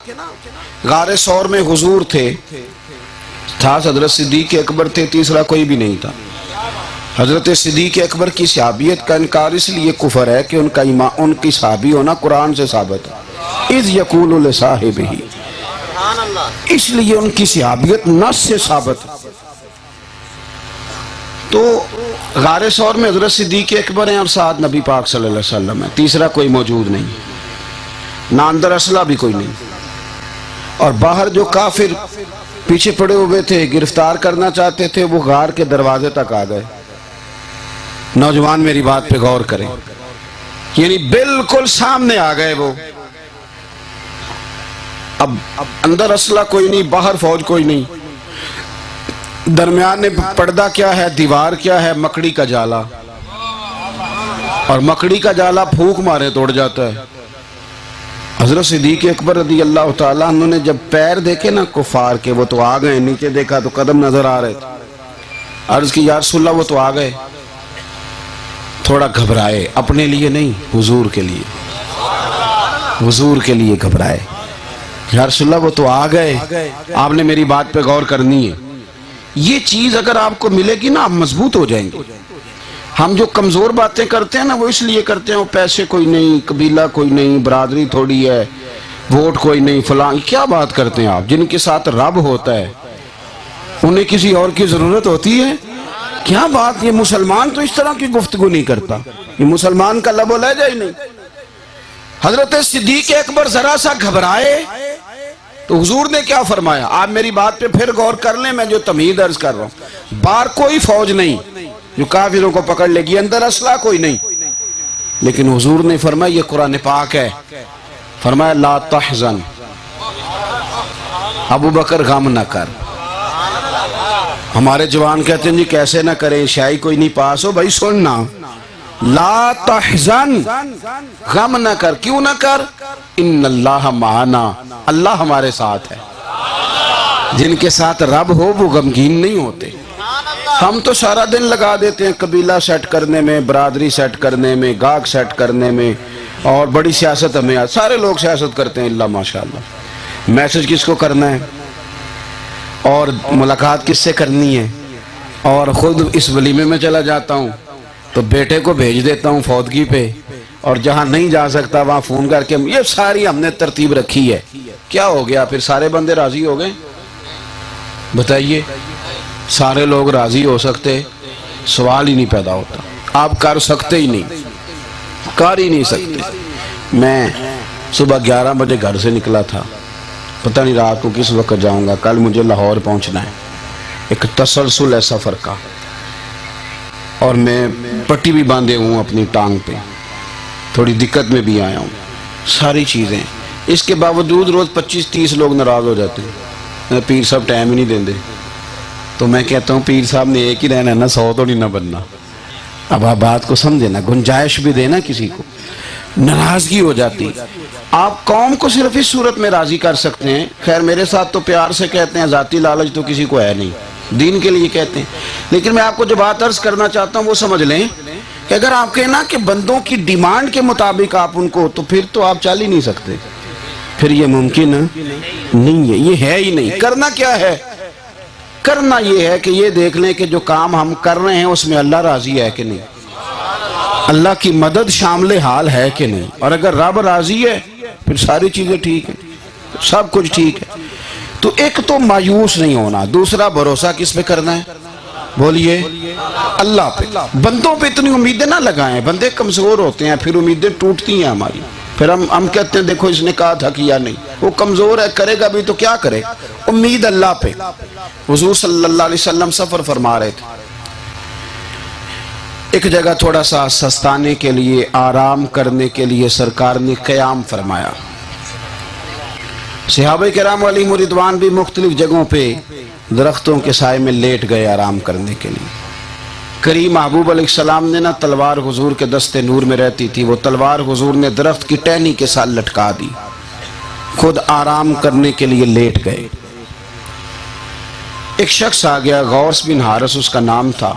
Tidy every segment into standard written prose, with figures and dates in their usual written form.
गारे सौर में हुजूर थे, था हजरत सिद्दीक अकबर थे, तीसरा कोई भी नहीं था। हजरत सिद्दीक अकबर की सहाबियत का इनकार इसलिए कुफर है कि उनका ईमान, उनकी सहाबी होना कुरान से साबित है। इज़ यक़ूलु लिसाहिबिही, इसलिए उनकी सहाबियत नस से साबित है। तो गारे सौर में हजरत सिद्दीक अकबर हैं और साथ नबी पाक सल्लल्लाहु अलैहि वसल्लम है, तीसरा कोई मौजूद नहीं, ना अंदर असला भी कोई नहीं। और बाहर जो काफिर पीछे पड़े हुए थे, गिरफ्तार करना चाहते थे, वो गार के दरवाजे तक आ गए। नौजवान मेरी बात पे गौर करें, यानी बिल्कुल सामने आ गए वो। अब अंदर असला कोई नहीं, बाहर फौज कोई नहीं, दरमियान में पर्दा क्या है, दीवार क्या है, मकड़ी का जाला, और मकड़ी का जाला फूंक मारे तोड़ जाता है। हजरत सिद्दीक अकबर रज़ी अल्लाह ताला अन्हु ने जब पैर देखे ना कुफार के, वो तो आ गए, नीचे देखा तो कदम नजर आ रहे थे। अर्ज की या रसूलल्लाह वो तो आ गए, थोड़ा घबराए, अपने लिए नहीं, हुजूर के लिए, हुजूर के लिए घबराए। या रसूलल्लाह वो तो आ गए, आपने मेरी बात पे गौर करनी है। ये चीज अगर आपको मिलेगी ना, आप मजबूत हो जाएंगे। हम जो कमजोर बातें करते हैं ना, वो इसलिए करते हैं, वो पैसे कोई नहीं, कबीला कोई नहीं, बरादरी थोड़ी है, वोट कोई नहीं, फलां, क्या बात करते हैं आप। जिनके साथ रब होता है उन्हें किसी और की जरूरत होती है? क्या बात, ये मुसलमान तो इस तरह की गुफ्तगू नहीं करता, ये मुसलमान का लबो लहजा ही नहीं। हजरत सिद्दीक अकबर जरा सा घबराए तो हुजूर ने क्या फरमाया, आप मेरी बात पे फिर गौर कर लें, मैं जो तमहीद अर्ज कर रहा हूं। बाहर कोई फौज नहीं जो काफिरों को पकड़ लेगी, अंदर असला कोई नहीं, लेकिन हुजूर ने फरमाया, ये कुरान पाक है, फरमाया ला तहज़न, अबू बकर गम न कर। हमारे जवान कहते हैं जी कैसे ना करें, शाही कोई नहीं पास हो, भाई सुनना, ला तहज़न, गम न कर। क्यों ना कर? इन्नल्लाह माना, अल्लाह हमारे साथ है। जिनके साथ रब हो वो गमगीन नहीं होते। हम तो सारा दिन लगा देते हैं कबीला सेट करने में, बरादरी सेट करने में, गाहक सेट करने में, और बड़ी सियासत हमें, सारे लोग सियासत करते हैं इल्ला माशाअल्लाह। मैसेज किसको करना है और मुलाकात किससे करनी है, और खुद इस वलीमे में चला जाता हूँ तो बेटे को भेज देता हूँ फौतगी पे, और जहाँ नहीं जा सकता वहाँ फोन करके, ये सारी हमने तरतीब रखी है। क्या हो गया फिर, सारे बंदे राजी हो गए? बताइए, सारे लोग राजी हो सकते? सवाल ही नहीं पैदा होता। आप कर सकते ही नहीं, कर ही नहीं सकते। मैं सुबह 11 बजे घर से निकला था, पता नहीं रात को किस वक्त जाऊंगा, कल मुझे लाहौर पहुंचना है, एक तसलसल है सफर का, और मैं पट्टी भी बांधे हूँ अपनी टांग पे, थोड़ी दिक्कत में भी आया हूँ, सारी चीज़ें। इसके बावजूद रोज़ 25-30 लोग नाराज़ हो जाते हैं, पीर साहब टाइम ही नहीं देंगे। तो मैं कहता हूँ पीर साहब ने एक ही रहना ना, 100 तो नहीं ना बनना। अब आप बात को समझे ना, गुंजाइश भी देना, किसी को नाराजगी हो जाती। आप कौम को सिर्फ इस सूरत में राजी कर सकते हैं, खैर मेरे साथ तो प्यार से कहते हैं, जाती लालच तो किसी को है नहीं, दीन के लिए कहते हैं। लेकिन मैं आपको जो बात अर्ज करना चाहता हूँ वो समझ लें कि अगर आप कहना कि बंदों की डिमांड के मुताबिक आप उनको, तो फिर तो आप चल ही नहीं सकते, फिर ये मुमकिन नहीं है, ये है ही नहीं। करना क्या है? करना ये है कि ये देख लें कि जो काम हम कर रहे हैं उसमें अल्लाह राजी है कि नहीं, अल्लाह की मदद शामिल हाल है कि नहीं। और अगर रब राजी है फिर सारी चीजें ठीक है, सब कुछ ठीक है। तो एक तो मायूस नहीं होना, दूसरा भरोसा किस पे करना है? बोलिए, अल्लाह पे। बंदों पे इतनी उम्मीदें ना लगाएं, बंदे कमजोर होते हैं, फिर उम्मीदें टूटती हैं हमारी, फिर हम कहते हैं देखो इसने कहा था किया नहीं, वो कमजोर है, करेगा भी तो क्या करे। उम्मीद अल्लाह पे। हुजूर सल्लल्लाहु अलैहि वसल्लम सफर फरमा रहे थे, एक जगह थोड़ा सा सस्ताने के लिए, आराम करने के लिए सरकार ने क़याम फरमाया। सहाबा किराम अलैहिम रिदवान भी मुख्तलिफ जगहों पे दरख्तों के साए में लेट गए आराम करने के लिए। करीम महबूब अलैहिस्सलाम ने ना तलवार हुजूर के दस्ते नूर में रहती थी, वो तलवार हुजूर ने दरख्त की टहनी के साथ लटका दी, खुद आराम करने के लिए लेट गए। एक शख्स आ गया, गौस बिन हारिस उसका नाम था,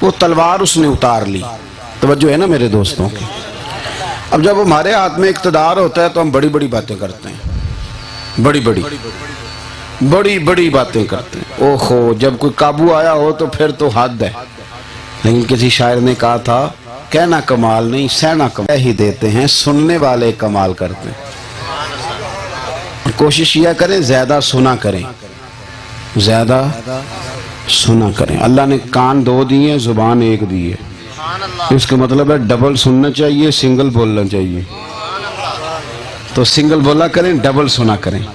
वो तलवार उसने उतार ली। तवज्जो है ना मेरे दोस्तों की। अब जब हमारे हाथ में इक़्तिदार होता है तो हम बड़ी बड़ी बातें करते हैं, बड़ी बड़ी बड़ी बड़ी बातें करते हैं। ओहो, जब कोई काबू आया हो तो फिर तो हद है। लेकिन किसी शायर ने कहा था, कहना कमाल नहीं सहना कमाल ही देते हैं, सुनने वाले कमाल करते हैं। कोशिश यह करें ज्यादा सुना करें, ज्यादा सुना करें। अल्लाह ने कान 2 दिए, जुबान 1 दी है। इसका मतलब है डबल सुनना चाहिए, सिंगल बोलना चाहिए। तो सिंगल बोला करें, डबल सुना करें।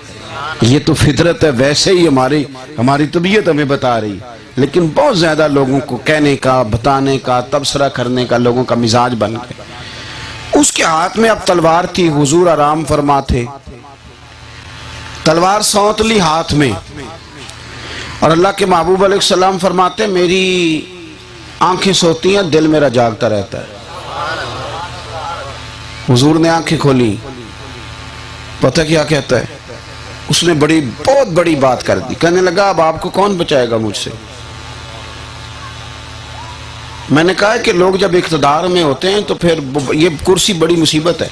ये तो फितरत है, वैसे ही हमारी तबीयत हमें बता रही। लेकिन बहुत ज्यादा लोगों को कहने का, बताने का, तबसरा करने का लोगों का मिजाज बन गया। उसके हाथ में अब तलवार थी, हुजूर आराम फरमा थे, तलवार सौंत ली हाथ में। और अल्लाह के महबूब अलैहिस्सलाम फरमाते, मेरी आंखें सोती हैं, दिल मेरा जागता रहता है। हुजूर ने आंखें खोली, पता क्या कहता है? उसने बहुत बड़ी बात कर दी। कहने लगा, अब आपको कौन बचाएगा मुझसे? मैंने कहा है कि लोग जब इख्तिदार में होते हैं तो फिर ये कुर्सी बड़ी मुसीबत है,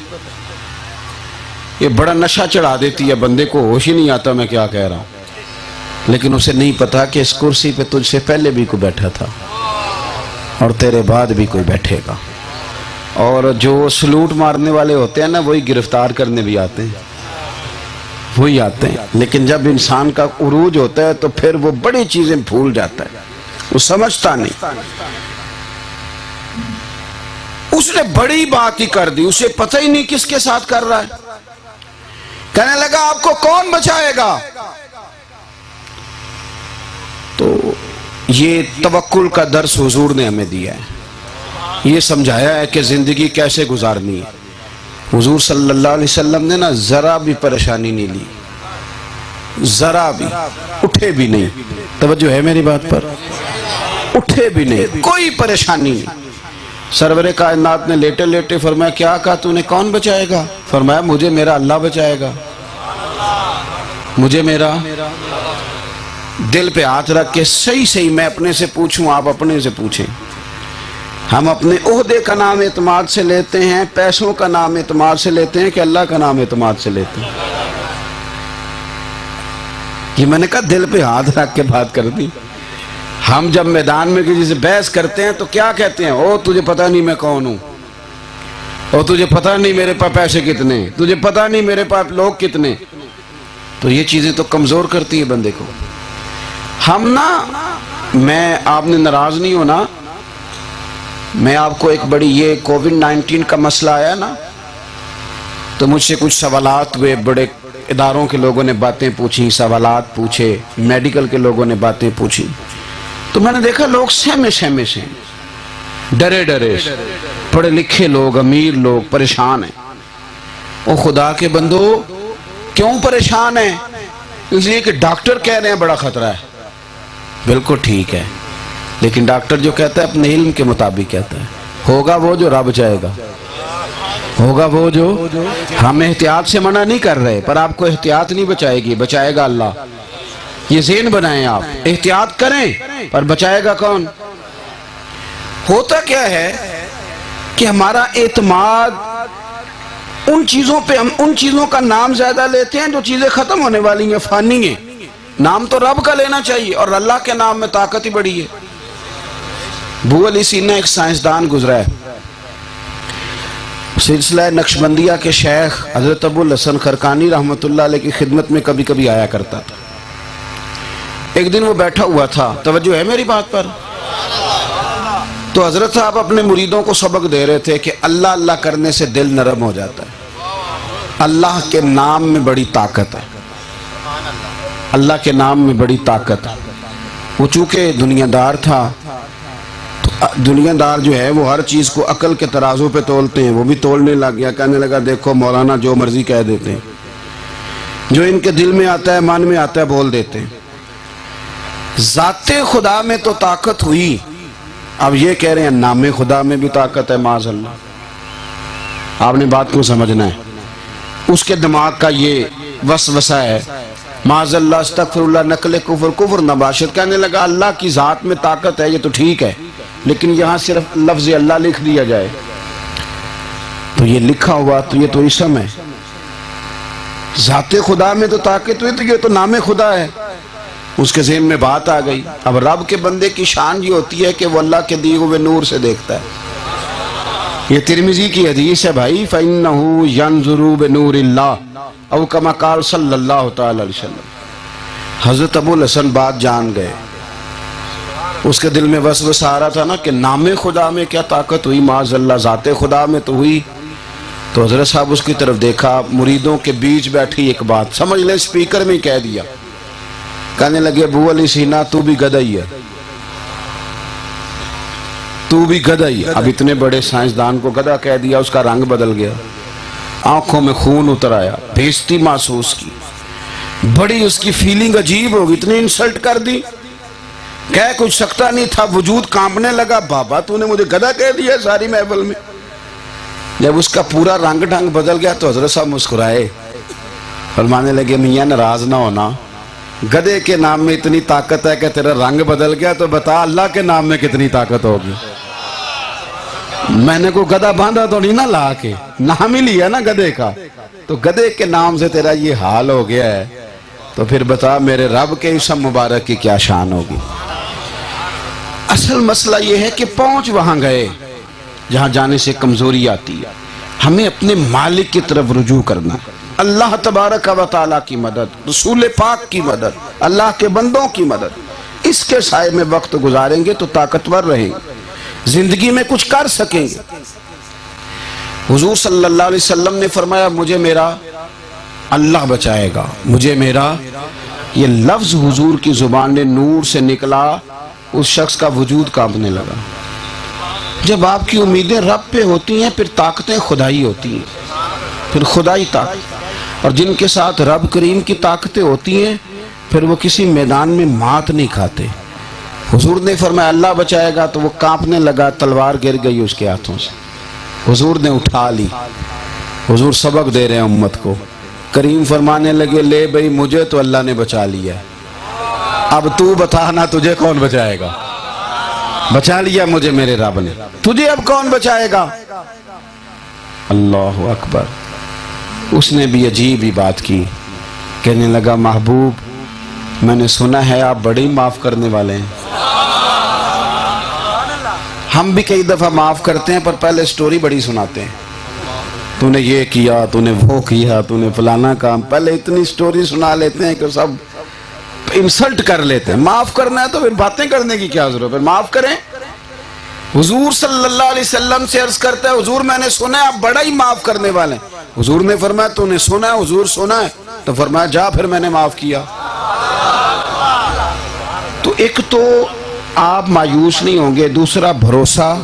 ये बड़ा नशा चढ़ा देती है, बंदे को होश ही नहीं आता मैं क्या कह रहा हूं। लेकिन उसे नहीं पता कि इस कुर्सी पे तुझसे पहले भी कोई बैठा था और तेरे बाद भी कोई बैठेगा। और जो सलूट मारने वाले होते हैं ना, वही गिरफ्तार करने भी आते हैं, वही आते हैं। लेकिन जब इंसान का उरूज होता है तो फिर वो बड़ी चीजें भूल जाता है, वो समझता नहीं। उसने बड़ी बात ही कर दी, उसे पता ही नहीं किसके साथ कर रहा है। कहने लगा, आपको कौन बचाएगा? तो ये तवक्कुल का दर्स हुजूर ने हमें दिया है, ये समझाया है कि जिंदगी कैसे गुजारनी है। हुजूर सल्लल्लाहु अलैहि वसल्लम ने ना जरा भी परेशानी नहीं ली, जरा भी, उठे भी नहीं। तवज्जो है मेरी बात पर? उठे भी नहीं, कोई परेशानी नहीं। सरवरे कायनात ने लेटे लेटे फरमाया, क्या कहा तूने, कौन बचाएगा? फरमाया, मुझे मेरा अल्लाह बचाएगा। मुझे मेरा, दिल पे हाथ रख के सही सही मैं अपने से पूछूं, आप अपने से पूछें। हम अपने ओहदे का नाम एतमाद से लेते हैं, पैसों का नाम एतमाद से लेते हैं कि अल्लाह का नाम एतमाद से लेते हैं? ये मैंने कहा दिल पे हाथ रख के बात कर दी। हम जब मैदान में किसी से बहस करते हैं तो क्या कहते हैं? ओ तुझे पता नहीं मैं कौन हूं, ओ तुझे पता नहीं मेरे पास पैसे कितने, तुझे पता नहीं मेरे पास लोग कितने। तो ये चीजें तो कमजोर करती है बंदे को। हम ना, मैं, आपने नाराज नहीं होना, मैं आपको एक बड़ी, ये कोविड-19 का मसला आया ना, तो मुझसे कुछ सवालात हुए, बड़े इदारों के लोगों ने बातें पूछी, सवालात पूछे, मेडिकल के लोगों ने बातें पूछी। तो मैंने देखा लोग सहमे सहमे से, डरे डरे, पढ़े लिखे लोग, अमीर लोग परेशान हैं। ओ खुदा के बंदो, क्यों परेशान है? इसलिए कि डॉक्टर कह रहे हैं बड़ा खतरा है। बिल्कुल ठीक है, लेकिन डॉक्टर जो कहता है अपने इल्म के मुताबिक कहता है। होगा वो जो रब चाहेगा, होगा वो जो, हम एहतियात से मना नहीं कर रहे, पर आपको एहतियात नहीं बचाएगी, बचाएगा अल्लाह। ये ज़हन बनाएं आप, एहतियात करें पर बचाएगा कौन? होता क्या है कि हमारा एतमाद उन चीजों पे, हम उन चीजों का नाम ज्यादा लेते हैं जो चीजें खत्म होने वाली हैं, फानी है। नाम तो रब का लेना चाहिए, और अल्लाह के नाम में ताकत ही बड़ी है। अबू अली सीना एक साइंसदान गुजरा है, सिलसिला नक्शबंदिया के शेख हजरत अबुल हसन खरकानी रहमतुल्लाह अलैह की खिदमत में कभी कभी आया करता था। एक दिन वो बैठा हुआ था, तवज्जो है मेरी बात पर? तो हजरत साहब अपने मुरीदों को सबक दे रहे थे कि अल्लाह अल्लाह करने से दिल नरम हो जाता है, अल्लाह के नाम में बड़ी ताकत है, अल्लाह के नाम में बड़ी ताकत है। वो चूंकि दुनियादार था, तो दुनियादार जो है वो हर चीज़ को अकल के तराजू पे तोलते हैं, वो भी तोलने लग गया। कहने लगा, देखो मौलाना जो मर्जी कह देते हैं, जो इनके दिल में आता है, मन में आता है, बोल देते हैं। ज़ाते खुदा में तो ताकत हुई, अब ये कह रहे हैं नामे खुदा में भी ताकत है, माज़अल्लाह। आपने बात को समझना है। उसके दिमाग का ये वसवसा है, माज़अल्लाह, अस्तग़फिरुल्लाह, नकले कुफर, कुफर नबाशत। कहने लगा अल्लाह की ज़ात में ताकत है, ये तो ठीक है, लेकिन यहाँ सिर्फ लफ्ज़ अल्लाह लिख दिया जाए तो ये लिखा हुआ, तो ये तो इसम है, जाते खुदा में तो ताकत हुई, तो ये तो नामे खुदा है। उसके ज़हन में बात आ गई। अब रब के बंदे की शान ये होती है कि वो अल्लाह के दिए हुए नूर से देखता है। ये तिरमिजी की हदीस है भाई, फ़इन्नहु यंज़ुरु बिनूरिल्लाह औ कमा क़ाल सल्लल्लाहु तआला अलैहि वसल्लम। हज़रत अबुल हसन बात जान गए। उसके दिल में वसवस आ रहा था ना कि नामे खुदा में क्या ताकत हुई, माज़अल्लाह ज़ाते खुदा में तो हुई। तो हज़रत साहब उसकी तरफ देखा, मुरीदों के बीच बैठी एक बात, समझ ले स्पीकर में कह दिया। कहने लगे अबू अली सीना तू भी गधा ही है, तू भी गधा ही है। अब इतने बड़े साइंसदान को गधा कह दिया, उसका रंग बदल गया, आंखों में खून उतर आया, बेइज्जती महसूस की, बड़ी उसकी फीलिंग अजीब होगी, इतनी इंसल्ट कर दी, कह कुछ सकता नहीं था, वजूद कांपने लगा। बाबा तूने मुझे गधा कह दिया सारी महफिल में। जब उसका पूरा रंग ढंग बदल गया तो हजरत साहब मुस्कुराए, फरमाने लगे मियां नाराज ना होना, गधे के नाम में इतनी ताकत है कि तेरा रंग बदल गया, तो बता अल्लाह के नाम में कितनी ताकत होगी। मैंने को गधा बांधा तो नहीं ना, ला के नाम ही लिया ना गधे का, तो गधे के नाम से तेरा ये हाल हो गया है, तो फिर बता मेरे रब के इसम मुबारक की क्या शान होगी। असल मसला ये है कि पहुंच वहां गए जहां जाने से कमजोरी आती है। हमें अपने मालिक की तरफ रुजू करना, अल्लाह तबारक व तआला की मदद, रसूल पाक की मदद, अल्लाह के बंदों की मदद, इसके साए में वक्त गुजारेंगे तो ताकतवर रहेंगे, जिंदगी में कुछ कर सकेंगे। हुजूर सल्लल्लाहु अलैहि वसल्लम ने फरमाया मुझे मेरा अल्लाह बचाएगा, मुझे मेरा, ये लफ्ज हुजूर की जुबान ने नूर से निकला, उस शख्स का वजूद कांपने लगा। जब आपकी उम्मीदें रब पे होती हैं फिर ताकतें खुदाई होती हैं, फिर खुदाई ताकत, और जिनके साथ रब करीम की ताकतें होती हैं फिर वो किसी मैदान में मात नहीं खाते। हुजूर ने फरमाया अल्लाह बचाएगा, तो वो कांपने लगा, तलवार गिर गई उसके हाथों से, हुजूर ने उठा ली। हुजूर सबक दे रहे हैं उम्मत को, करीम फरमाने लगे ले भाई मुझे तो अल्लाह ने बचा लिया, अब तू बता ना तुझे कौन बचाएगा। बचा लिया मुझे मेरे रब ने, तुझे अब कौन बचाएगा। अल्लाह अकबर। उसने भी अजीब ही बात की, कहने लगा महबूब मैंने सुना है आप बड़े ही माफ करने वाले हैं। हम भी कई दफा माफ करते हैं पर पहले स्टोरी बड़ी सुनाते हैं, तूने ये किया, तूने वो किया, तूने फलाना काम, पहले इतनी स्टोरी सुना लेते हैं कि सब इंसल्ट कर लेते हैं। माफ करना है तो फिर बातें करने की क्या जरूरत है, माफ करें। हुजूर सल्लल्लाहु अलैहि वसल्लम से अर्ज करता है हुजूर मैंने सुना है आप बड़ा ही माफ करने वाले हैं। हुजूर ने फरमाया तूने सुना है, हुजूर सुना है, तो फरमाया जा फिर मैंने माफ किया। तो एक तो आप मायूस नहीं होंगे, दूसरा भरोसा